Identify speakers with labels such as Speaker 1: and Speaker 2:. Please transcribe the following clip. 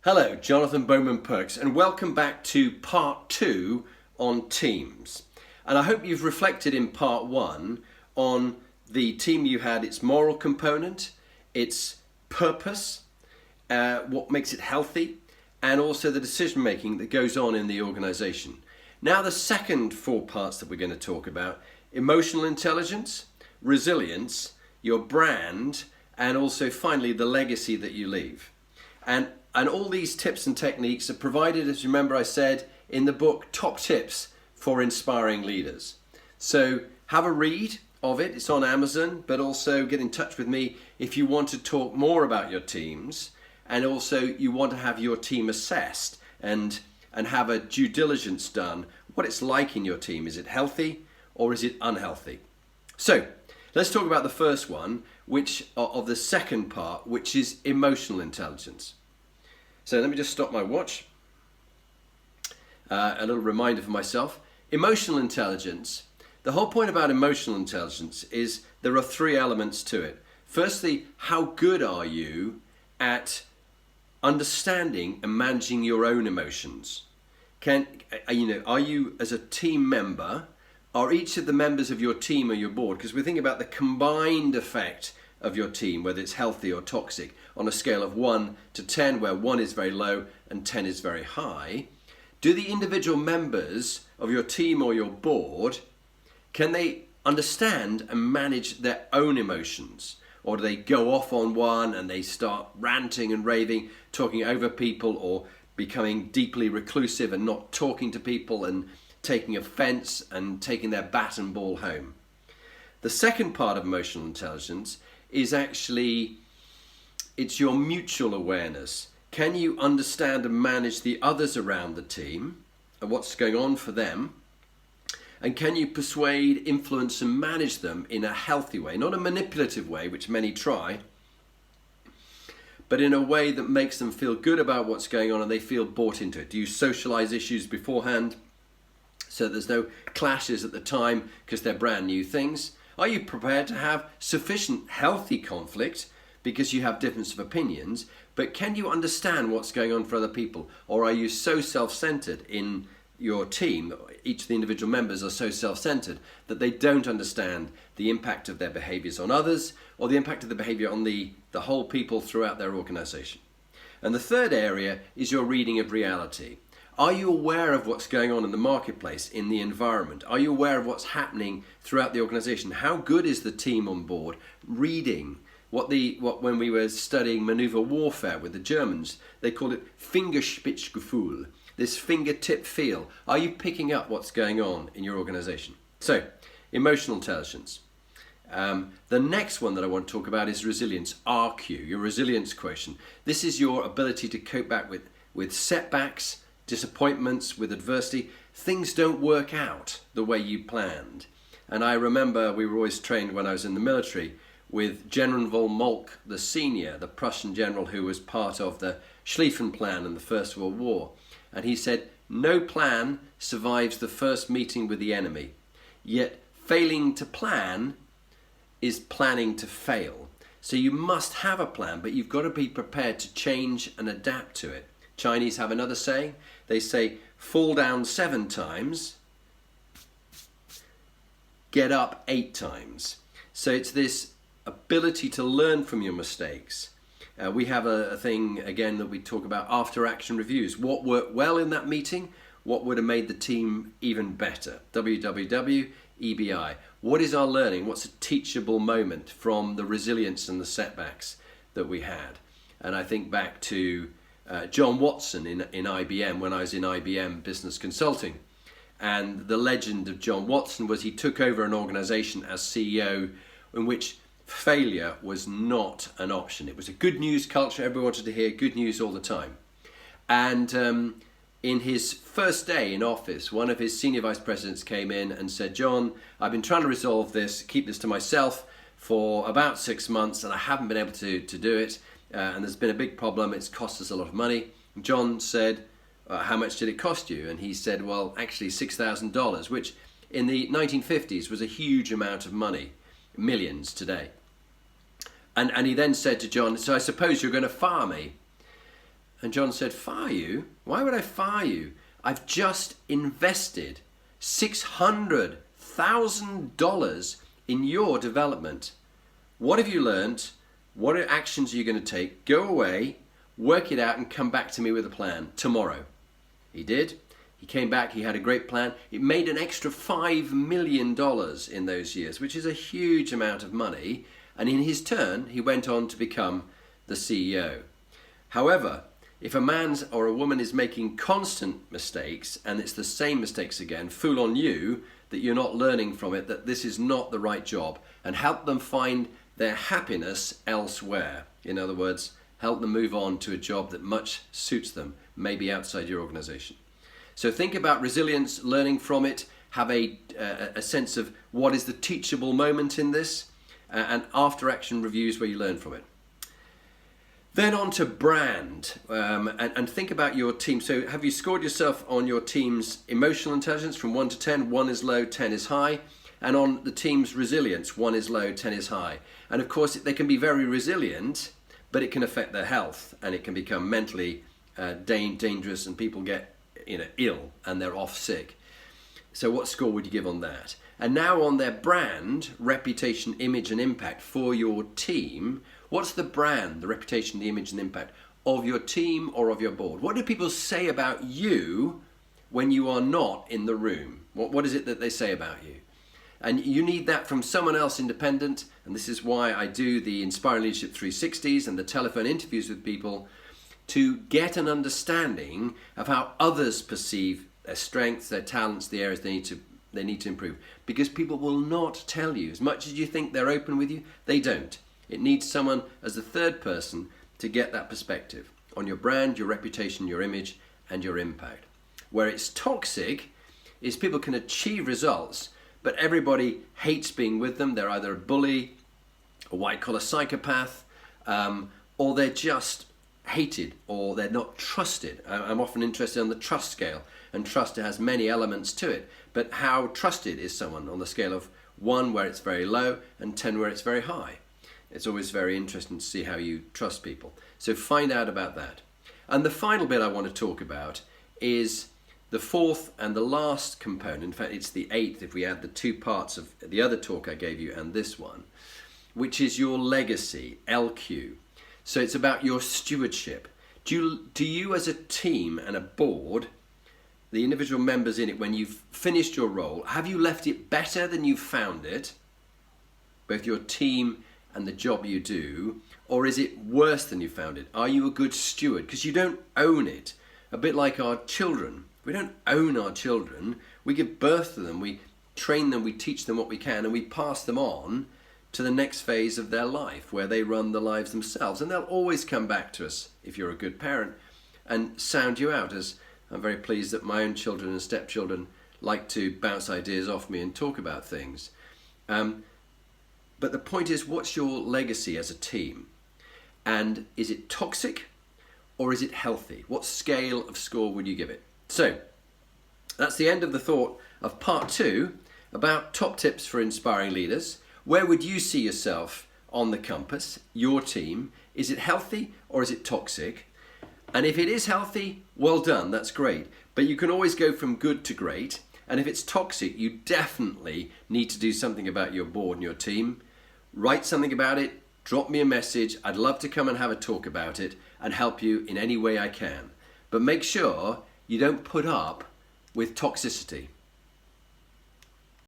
Speaker 1: Hello, Jonathan Bowman-Perks, and welcome back to part 2 on teams. And I hope you've reflected in part 1 on the team you had, its moral component, its purpose, what makes it healthy, and also the decision making that goes on in the organization. Now the second 4 parts that we're going to talk about: emotional intelligence, resilience, your brand, and also finally the legacy that you leave. And all these tips and techniques are provided, as you remember I said, in the book Top Tips for Inspiring Leaders. So have a read of it. It's on Amazon, but also get in touch with me if you want to talk more about your teams, and also you want to have your team assessed and have a due diligence done, what it's like in your team. Is it healthy or is it unhealthy? So let's talk about the first one, which of the second part, which is emotional intelligence. So let me just stop my watch. A little reminder for myself. Emotional intelligence. The whole point about emotional intelligence is there are 3 elements to it. Firstly, how good are you at understanding and managing your own emotions? Are you as a team member, are each of the members of your team or your board, because we're thinking about the combined effect of your team, whether it's healthy or toxic, on a scale of 1 to 10, where 1 is very low and 10 is very high. Do the individual members of your team or your board, can they understand and manage their own emotions? Or do they go off on one and they start ranting and raving, talking over people, or becoming deeply reclusive and not talking to people and taking offense and taking their bat and ball home? The second part of emotional intelligence is actually, it's your mutual awareness. Can you understand and manage the others around the team and what's going on for them? And can you persuade, influence and manage them in a healthy way? Not a manipulative way, which many try, but in a way that makes them feel good about what's going on and they feel bought into it. Do you socialize issues beforehand so there's no clashes at the time because they're brand new things? Are you prepared to have sufficient healthy conflict because you have difference of opinions, but can you understand what's going on for other people? Or are you so self-centered in your team, each of the individual members are so self-centered that they don't understand the impact of their behaviors on others or the impact of the behavior on the whole people throughout their organization? And the third area is your reading of reality. Are you aware of what's going on in the marketplace, in the environment? Are you aware of what's happening throughout the organization? How good is the team on board reading what when we were studying maneuver warfare with the Germans, they called it Fingerspitzgefühl, this fingertip feel. Are you picking up what's going on in your organization? So, emotional intelligence. The next one that I want to talk about is resilience, RQ, your resilience quotient. This is your ability to cope back with setbacks, disappointments, with adversity. Things don't work out the way you planned. And I remember we were always trained when I was in the military with General von Moltke, the senior, the Prussian general who was part of the Schlieffen Plan in the First World War. And he said, no plan survives the first meeting with the enemy, yet failing to plan is planning to fail. So you must have a plan, but you've got to be prepared to change and adapt to it. Chinese have another saying. They say, fall down 7 times, get up 8 times. So it's this ability to learn from your mistakes. We have a thing, again, that we talk about after action reviews. What worked well in that meeting? What would have made the team even better? WWW-EBI. What is our learning? What's a teachable moment from the resilience and the setbacks that we had? And I think back to John Watson in IBM, when I was in IBM Business Consulting. And the legend of John Watson was he took over an organization as CEO in which failure was not an option. It was a good news culture. Everyone wanted to hear good news all the time. And in his first day in office, one of his senior vice presidents came in and said, John, I've been trying to resolve this, keep this to myself for about 6 months, and I haven't been able to do it. And there's been a big problem. It's cost us a lot of money. John said, how much did it cost you? And he said, well, actually $6,000, which in the 1950s was a huge amount of money, millions today. And he then said to John, so I suppose you're going to fire me. And John said, fire you? Why would I fire you? I've just invested $600,000 in your development. What have you learned? What actions are you going to take? Go away, work it out, and come back to me with a plan tomorrow. He did. He came back. He had a great plan. It made an extra $5 million in those years, which is a huge amount of money. And in his turn, he went on to become the CEO. However, if a man or a woman is making constant mistakes, and it's the same mistakes again, fool on you that you're not learning from it, that this is not the right job, and help them find their happiness elsewhere. In other words, help them move on to a job that much suits them, maybe outside your organization. So think about resilience, learning from it, have a sense of what is the teachable moment in this, and after action reviews where you learn from it. Then on to brand, and think about your team. So have you scored yourself on your team's emotional intelligence from 1 to 10? 1 is low, 10 is high. And on the team's resilience, 1 is low, 10 is high. And of course, they can be very resilient, but it can affect their health, and it can become mentally dangerous, and people get ill and they're off sick. So what score would you give on that? And now on their brand, reputation, image and impact for your team, what's the brand, the reputation, the image and impact of your team or of your board? What do people say about you when you are not in the room? What is it that they say about you? And you need that from someone else independent, and this is why I do the Inspiring Leadership 360s and the telephone interviews with people, to get an understanding of how others perceive their strengths, their talents, the areas they need to improve. Because people will not tell you. As much as you think they're open with you, they don't. It needs someone as the third person to get that perspective on your brand, your reputation, your image, and your impact. Where it's toxic is people can achieve results, but everybody hates being with them. They're either a bully, a white-collar psychopath, or they're just hated, or they're not trusted. I'm often interested on the trust scale, and trust has many elements to it, but how trusted is someone on the scale of 1 where it's very low and 10 where it's very high? It's always very interesting to see how you trust people. So find out about that. And the final bit I want to talk about is the fourth and the last component. In fact, it's the 8th if we add the 2 parts of the other talk I gave you and this one, which is your legacy, LQ. So it's about your stewardship. Do you as a team and a board, the individual members in it, when you've finished your role, have you left it better than you found it, both your team and the job you do, or is it worse than you found it? Are you a good steward? Because you don't own it. A bit like our children. We don't own our children. We give birth to them, we train them, we teach them what we can, and we pass them on to the next phase of their life where they run the lives themselves. And they'll always come back to us, if you're a good parent, and sound you out. As I'm very pleased that my own children and stepchildren like to bounce ideas off me and talk about things. But the point is, what's your legacy as a team? And is it toxic or is it healthy? What scale of score would you give it? So that's the end of the thought of part 2 about top tips for inspiring leaders. Where would you see yourself on the compass, your team? Is it healthy or is it toxic? And if it is healthy, well done, that's great. But you can always go from good to great. And if it's toxic, you definitely need to do something about your board and your team. Write something about it, drop me a message. I'd love to come and have a talk about it and help you in any way I can. But make sure you don't put up with toxicity.